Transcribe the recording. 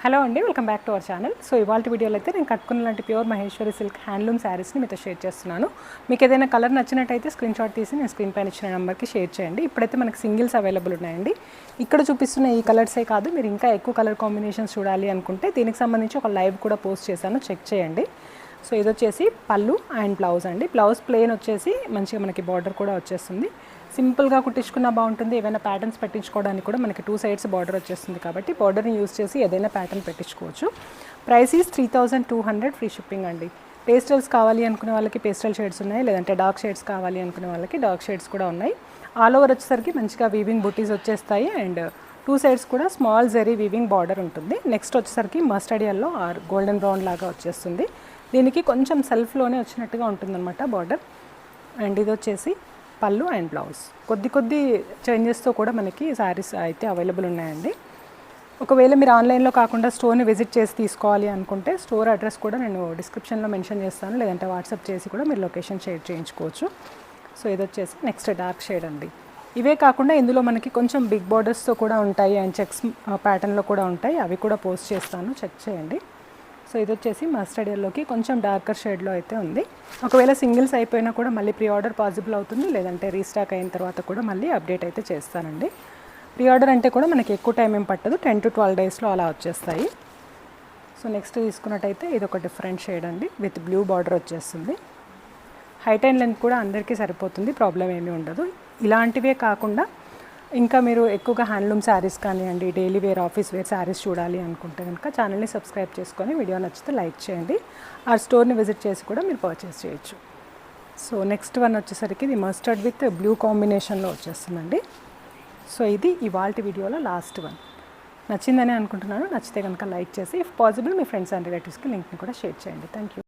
Hello అండి, welcome back to our channel. So ఇవాళ వీడియోలో అయితే నేను కట్టుకున్న లాంటి ప్యూర్ మహేశ్వరి సిల్క్ హ్యాండ్లూమ్ శారీస్ని మీతో షేర్ చేస్తున్నాను. మీకు ఏదైనా కలర్ నచ్చినట్టయితే స్క్రీన్ షాట్ తీసి నేను స్క్రీన్ పైన ఇచ్చిన నెంబర్కి షేర్ చేయండి. ఇప్పుడైతే మనకి సింగిల్స్ అవైలబుల్ ఉన్నాయండి. ఇక్కడ చూపిస్తున్న ఈ కలర్సే కాదు, మీరు ఇంకా ఎక్కువ కలర్ కాంబినేషన్స్ చూడాలి అనుకుంటే దీనికి సంబంధించి ఒక లైవ్ కూడా పోస్ట్ చేశాను, చెక్ చేయండి. సో ఇది వచ్చేసి పళ్ళు అండ్ బ్లౌజ్ అండి. బ్లౌజ్ ప్లెయిన్ వచ్చేసి మంచిగా మనకి బార్డర్ కూడా వచ్చేస్తుంది. సింపుల్గా కుట్టించుకున్నా బాగుంటుంది. ఏమైనా ప్యాటర్న్స్ పెట్టించుకోవడానికి కూడా మనకి 2 sides బార్డర్ వచ్చేస్తుంది కాబట్టి బార్డర్ని యూస్ చేసి ఏదైనా ప్యాటర్న్ పెట్టించుకోవచ్చు. ప్రైస్ ఈజ్ 3200 ఫ్రీ షిప్పింగ్ అండి. పేస్టల్స్ కావాలి అనుకునే వాళ్ళకి పేస్టల్ షేడ్స్ ఉన్నాయి, లేదంటే డార్క్ షేడ్స్ కావాలి అనుకునే వాళ్ళకి డార్క్ షేడ్స్ కూడా ఉన్నాయి. ఆల్ ఓవర్ వచ్చేసరికి మంచిగా వీవింగ్ బుటీస్ వచ్చేస్తాయి అండ్ 2 sides కూడా స్మాల్ జెరీ వీవింగ్ బార్డర్ ఉంటుంది. నెక్స్ట్ వచ్చేసరికి mustard yellow or golden brown లాగా వచ్చేస్తుంది. దీనికి కొంచెం సెల్ఫ్లోనే వచ్చినట్టుగా ఉంటుందన్నమాట బార్డర్. అండ్ ఇది వచ్చేసి పళ్ళు అండ్ బ్లౌజ్. కొద్ది చేంజెస్తో కూడా మనకి శారీస్ అయితే అవైలబుల్ ఉన్నాయండి. ఒకవేళ మీరు ఆన్లైన్లో కాకుండా స్టోర్ని విజిట్ చేసి తీసుకోవాలి అనుకుంటే స్టోర్ అడ్రస్ కూడా నేను డిస్క్రిప్షన్లో మెన్షన్ చేస్తాను, లేదంటే వాట్సాప్ చేసి కూడా మీరు లొకేషన్ షేర్ చేయించుకోవచ్చు. సో ఇది వచ్చేసి నెక్స్ట్ డార్క్ షేడ్ అండి. ఇవే కాకుండా ఇందులో మనకి కొంచెం బిగ్ బార్డర్స్తో కూడా ఉంటాయి అండ్ చెక్స్ ప్యాటర్న్లో కూడా ఉంటాయి, అవి కూడా పోస్ట్ చేస్తాను, చెక్ చేయండి. సో ఇది వచ్చేసి మస్టర్డ్ ఎల్లోకి కొంచెం డార్కర్ షేడ్లో అయితే ఉంది. ఒకవేళ సింగిల్స్ అయిపోయినా కూడా మళ్ళీ ప్రీ ఆర్డర్ పాసిబుల్ అవుతుంది, లేదంటే రీస్టాక్ అయిన తర్వాత కూడా మళ్ళీ అప్డేట్ అయితే చేస్తానండి. ప్రీ ఆర్డర్ అంటే కూడా మనకి ఎక్కువ టైం ఏం పట్టదు, 10 to 12 daysలో అలా వచ్చేస్తాయి. సో నెక్స్ట్ తీసుకున్నట్టయితే ఇది ఒక డిఫరెంట్ షేడ్ అండి, విత్ బ్లూ బార్డర్ వచ్చేస్తుంది. హైట్ అండ్ లెంత్ కూడా అందరికీ సరిపోతుంది, ప్రాబ్లం ఏమీ ఉండదు. ఇలాంటివే కాకుండా ఇంకా మీరు ఎక్కువగా హ్యాండ్లూమ్ శారీస్ కానివ్వండి, daily wear office wear saris చూడాలి అనుకుంటే కనుక ఛానల్ని సబ్స్క్రైబ్ చేసుకొని వీడియో నచ్చితే లైక్ చేయండి. ఆ స్టోర్ని విజిట్ చేసి కూడా మీరు పర్చేస్ చేయొచ్చు. సో నెక్స్ట్ వన్ వచ్చేసరికి ఇది మస్టర్డ్ విత్ బ్లూ కాంబినేషన్లో వచ్చేస్తుందండి. సో ఇది ఇవాల్టి వీడియోలో లాస్ట్ వన్. నచ్చిందని అనుకుంటున్నాను. నచ్చితే కనుక లైక్ చేసి if possible me friends and రిలేటివ్స్కి లింక్ని కూడా షేర్ చేయండి. Thank you.